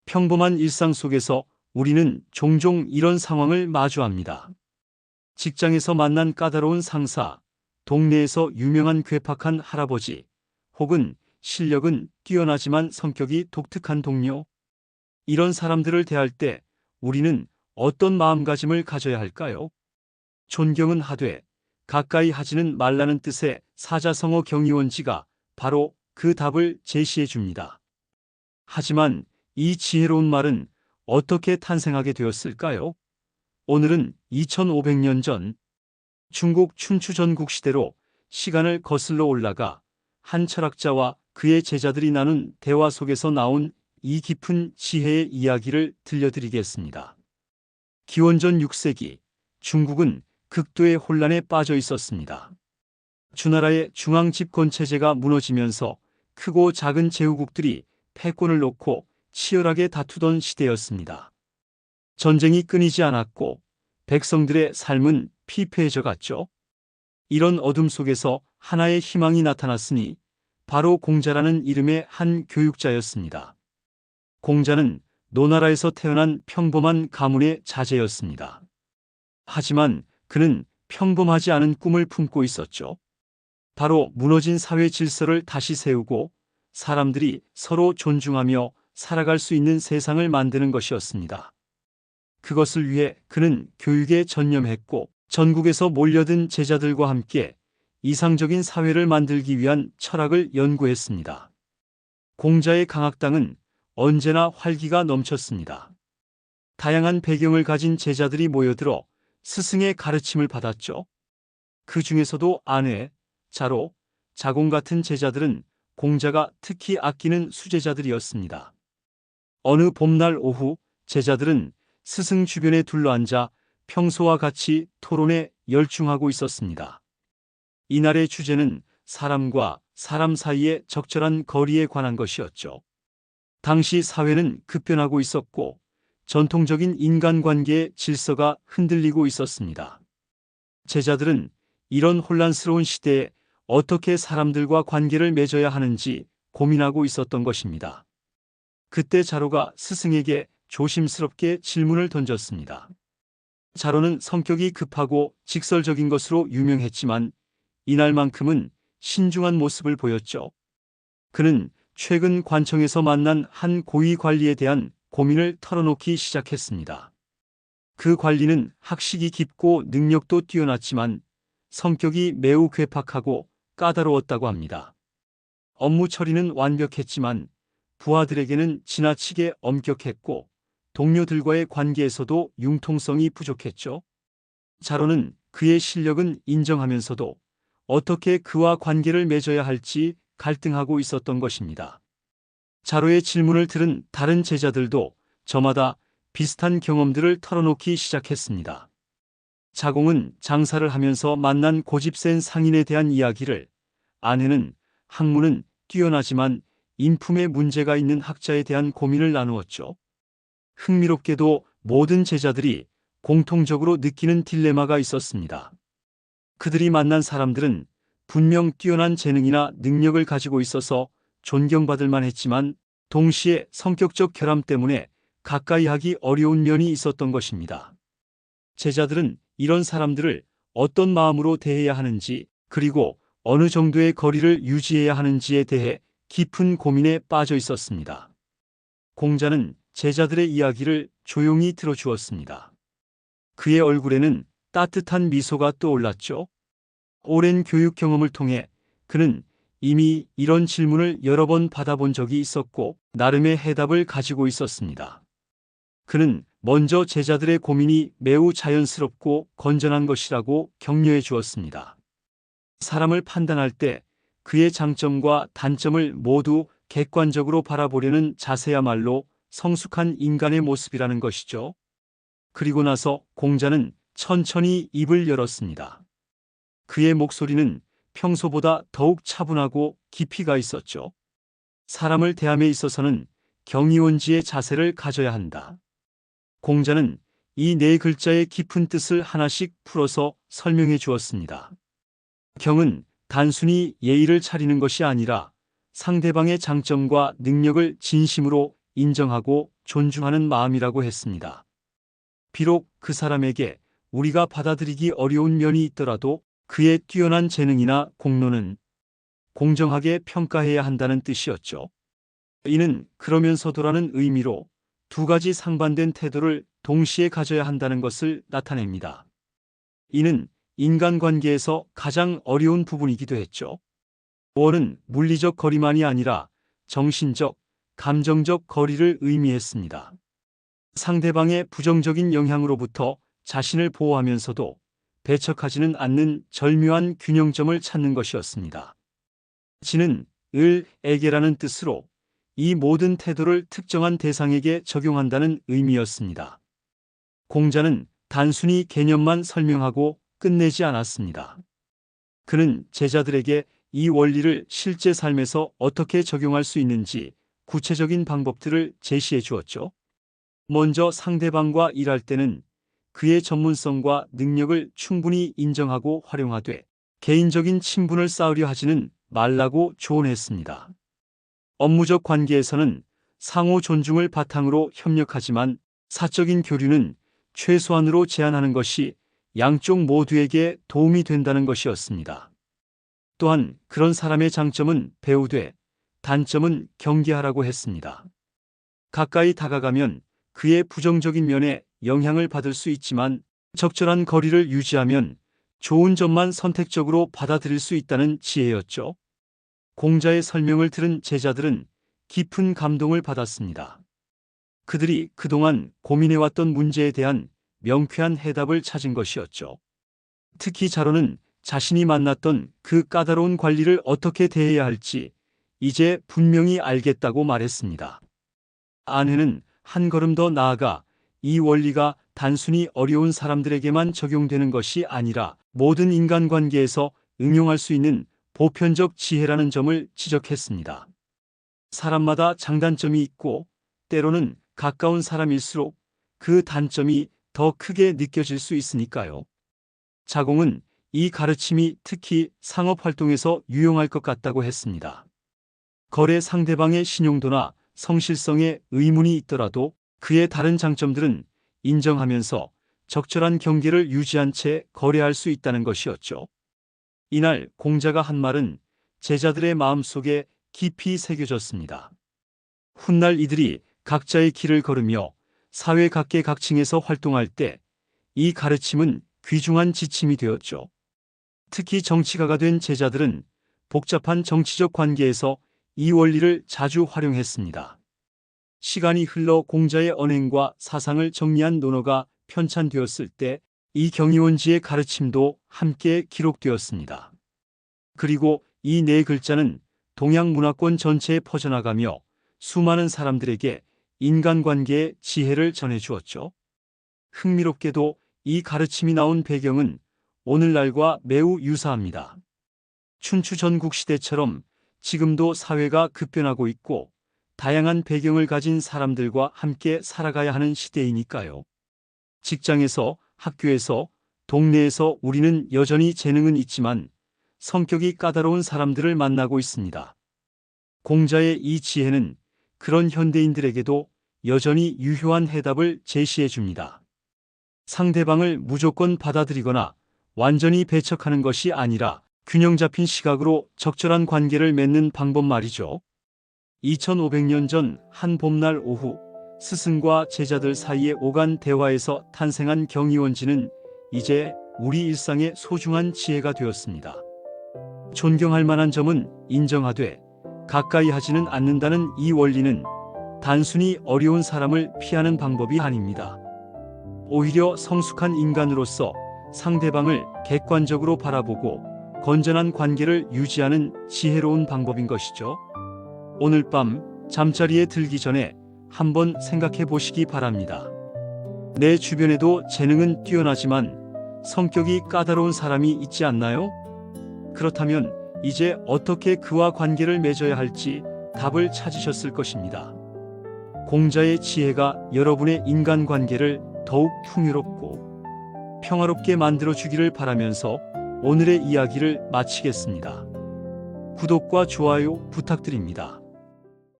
평범한 일상 속에서 우리는 종종 이런 상황을 마주합니다. 직장에서 만난 까다로운 상사, 동네에서 유명한 괴팍한 할아버지, 혹은 실력은 뛰어나지만 성격이 독특한 동료. 이런 사람들을 대할 때 우리는 어떤 마음가짐을 가져야 할까요? 존경은 하되 가까이 하지는 말라는 뜻의 사자성어 경이원지가 바로 그 답을 제시해 줍니다. 하지만 이 지혜로운 말은 어떻게 탄생하게 되었을까요? 오늘은 2500년 전 중국 춘추 전국 시대로 시간을 거슬러 올라가 한 철학자와 그의 제자들이 나눈 대화 속에서 나온 이 깊은 지혜의 이야기를 들려드리겠습니다. 기원전 6세기 중국은 극도의 혼란에 빠져 있었습니다. 주나라의 중앙 집권 체제가 무너지면서 크고 작은 제후국들이 패권을 놓고 치열하게 다투던 시대였습니다. 전쟁이 끊이지 않았고 백성들의 삶은 피폐해져 갔죠. 이런 어둠 속에서 하나의 희망이 나타났으니 바로 공자라는 이름의 한 교육자였습니다. 공자는 노나라에서 태어난 평범한 가문의 자제였습니다. 하지만 그는 평범하지 않은 꿈을 품고 있었죠. 바로 무너진 사회 질서를 다시 세우고 사람들이 서로 존중하며 살아갈 수 있는 세상을 만드는 것이었습니다. 그것을 위해 그는 교육에 전념했고 전국에서 몰려든 제자들과 함께 이상적인 사회를 만들기 위한 철학을 연구했습니다. 공자의 강학당은 언제나 활기가 넘쳤습니다. 다양한 배경을 가진 제자들이 모여들어 스승의 가르침을 받았죠. 그 중에서도 안회, 자로, 자공 같은 제자들은 공자가 특히 아끼는 수제자들이었습니다. 어느 봄날 오후 제자들은 스승 주변에 둘러앉아 평소와 같이 토론에 열중하고 있었습니다. 이날의 주제는 사람과 사람 사이의 적절한 거리에 관한 것이었죠. 당시 사회는 급변하고 있었고 전통적인 인간관계의 질서가 흔들리고 있었습니다. 제자들은 이런 혼란스러운 시대에 어떻게 사람들과 관계를 맺어야 하는지 고민하고 있었던 것입니다. 그때 자로가 스승에게 조심스럽게 질문을 던졌습니다. 자로는 성격이 급하고 직설적인 것으로 유명했지만 이날만큼은 신중한 모습을 보였죠. 그는 최근 관청에서 만난 한 고위 관리에 대한 고민을 털어놓기 시작했습니다. 그 관리는 학식이 깊고 능력도 뛰어났지만 성격이 매우 괴팍하고 까다로웠다고 합니다. 업무 처리는 완벽했지만 부하들에게는 지나치게 엄격했고 동료들과의 관계에서도 융통성이 부족했죠. 자로는 그의 실력은 인정하면서도 어떻게 그와 관계를 맺어야 할지 갈등하고 있었던 것입니다. 자로의 질문을 들은 다른 제자들도 저마다 비슷한 경험들을 털어놓기 시작했습니다. 자공은 장사를 하면서 만난 고집센 상인에 대한 이야기를, 안회는 학문은 뛰어나지만 인품에 문제가 있는 학자에 대한 고민을 나누었죠. 흥미롭게도 모든 제자들이 공통적으로 느끼는 딜레마가 있었습니다. 그들이 만난 사람들은 분명 뛰어난 재능이나 능력을 가지고 있어서 존경받을 만했지만 동시에 성격적 결함 때문에 가까이 하기 어려운 면이 있었던 것입니다. 제자들은 이런 사람들을 어떤 마음으로 대해야 하는지, 그리고 어느 정도의 거리를 유지해야 하는지에 대해 깊은 고민에 빠져 있었습니다. 공자는 제자들의 이야기를 조용히 들어주었습니다. 그의 얼굴에는 따뜻한 미소가 떠올랐죠. 오랜 교육 경험을 통해 그는 이미 이런 질문을 여러 번 받아본 적이 있었고 나름의 해답을 가지고 있었습니다. 그는 먼저 제자들의 고민이 매우 자연스럽고 건전한 것이라고 격려해 주었습니다. 사람을 판단할 때 그의 장점과 단점을 모두 객관적으로 바라보려는 자세야말로 성숙한 인간의 모습이라는 것이죠. 그리고 나서 공자는 천천히 입을 열었습니다. 그의 목소리는 평소보다 더욱 차분하고 깊이가 있었죠. 사람을 대함에 있어서는 경이원지의 자세를 가져야 한다. 공자는 이 네 글자의 깊은 뜻을 하나씩 풀어서 설명해 주었습니다. 경은 단순히 예의를 차리는 것이 아니라 상대방의 장점과 능력을 진심으로 인정하고 존중하는 마음이라고 했습니다. 비록 그 사람에게 우리가 받아들이기 어려운 면이 있더라도 그의 뛰어난 재능이나 공로는 공정하게 평가해야 한다는 뜻이었죠. 이는 그러면서도라는 의미로 두 가지 상반된 태도를 동시에 가져야 한다는 것을 나타냅니다. 이는 인간관계에서 가장 어려운 부분이기도 했죠. 월은 물리적 거리만이 아니라 정신적, 감정적 거리를 의미했습니다. 상대방의 부정적인 영향으로부터 자신을 보호하면서도 배척하지는 않는 절묘한 균형점을 찾는 것이었습니다. 지는 을에게라는 뜻으로 이 모든 태도를 특정한 대상에게 적용한다는 의미였습니다. 공자는 단순히 개념만 설명하고 끝내지 않았습니다. 그는 제자들에게 이 원리를 실제 삶에서 어떻게 적용할 수 있는지 구체적인 방법들을 제시해 주었죠. 먼저 상대방과 일할 때는 그의 전문성과 능력을 충분히 인정하고 활용하되 개인적인 친분을 쌓으려 하지는 말라고 조언했습니다. 업무적 관계에서는 상호 존중을 바탕으로 협력하지만 사적인 교류는 최소한으로 제한하는 것이 양쪽 모두에게 도움이 된다는 것이었습니다. 또한 그런 사람의 장점은 배우되 단점은 경계하라고 했습니다. 가까이 다가가면 그의 부정적인 면에 영향을 받을 수 있지만 적절한 거리를 유지하면 좋은 점만 선택적으로 받아들일 수 있다는 지혜였죠. 공자의 설명을 들은 제자들은 깊은 감동을 받았습니다. 그들이 그동안 고민해왔던 문제에 대한 명쾌한 해답을 찾은 것이었죠. 특히 자로는 자신이 만났던 그 까다로운 관리를 어떻게 대해야 할지 이제 분명히 알겠다고 말했습니다. 아내는 한 걸음 더 나아가 이 원리가 단순히 어려운 사람들에게만 적용되는 것이 아니라 모든 인간관계에서 응용할 수 있는 보편적 지혜라는 점을 지적했습니다. 사람마다 장단점이 있고 때로는 가까운 사람일수록 그 단점이 더 크게 느껴질 수 있으니까요. 자공은 이 가르침이 특히 상업활동에서 유용할 것 같다고 했습니다. 거래 상대방의 신용도나 성실성에 의문이 있더라도 그의 다른 장점들은 인정하면서 적절한 경계를 유지한 채 거래할 수 있다는 것이었죠. 이날 공자가 한 말은 제자들의 마음속에 깊이 새겨졌습니다. 훗날 이들이 각자의 길을 걸으며 사회 각계각층에서 활동할 때 이 가르침은 귀중한 지침이 되었죠. 특히 정치가가 된 제자들은 복잡한 정치적 관계에서 이 원리를 자주 활용했습니다. 시간이 흘러 공자의 언행과 사상을 정리한 논어가 편찬되었을 때 이 경이원지의 가르침도 함께 기록되었습니다. 그리고 이 네 글자는 동양 문화권 전체에 퍼져나가며 수많은 사람들에게 인간관계의 지혜를 전해주었죠. 흥미롭게도 이 가르침이 나온 배경은 오늘날과 매우 유사합니다. 춘추 전국시대처럼 지금도 사회가 급변하고 있고 다양한 배경을 가진 사람들과 함께 살아가야 하는 시대이니까요. 직장에서, 학교에서, 동네에서 우리는 여전히 재능은 있지만 성격이 까다로운 사람들을 만나고 있습니다. 공자의 이 지혜는 그런 현대인들에게도 여전히 유효한 해답을 제시해 줍니다. 상대방을 무조건 받아들이거나 완전히 배척하는 것이 아니라 균형 잡힌 시각으로 적절한 관계를 맺는 방법 말이죠. 2500년 전 한 봄날 오후 스승과 제자들 사이에 오간 대화에서 탄생한 경이원지는 이제 우리 일상의 소중한 지혜가 되었습니다. 존경할 만한 점은 인정하되 가까이 하지는 않는다는 이 원리는 단순히 어려운 사람을 피하는 방법이 아닙니다. 오히려 성숙한 인간으로서 상대방을 객관적으로 바라보고 건전한 관계를 유지하는 지혜로운 방법인 것이죠. 오늘 밤 잠자리에 들기 전에 한번 생각해 보시기 바랍니다. 내 주변에도 재능은 뛰어나지만 성격이 까다로운 사람이 있지 않나요? 그렇다면 이제 어떻게 그와 관계를 맺어야 할지 답을 찾으셨을 것입니다. 공자의 지혜가 여러분의 인간관계를 더욱 풍요롭고 평화롭게 만들어 주기를 바라면서 오늘의 이야기를 마치겠습니다. 구독과 좋아요 부탁드립니다.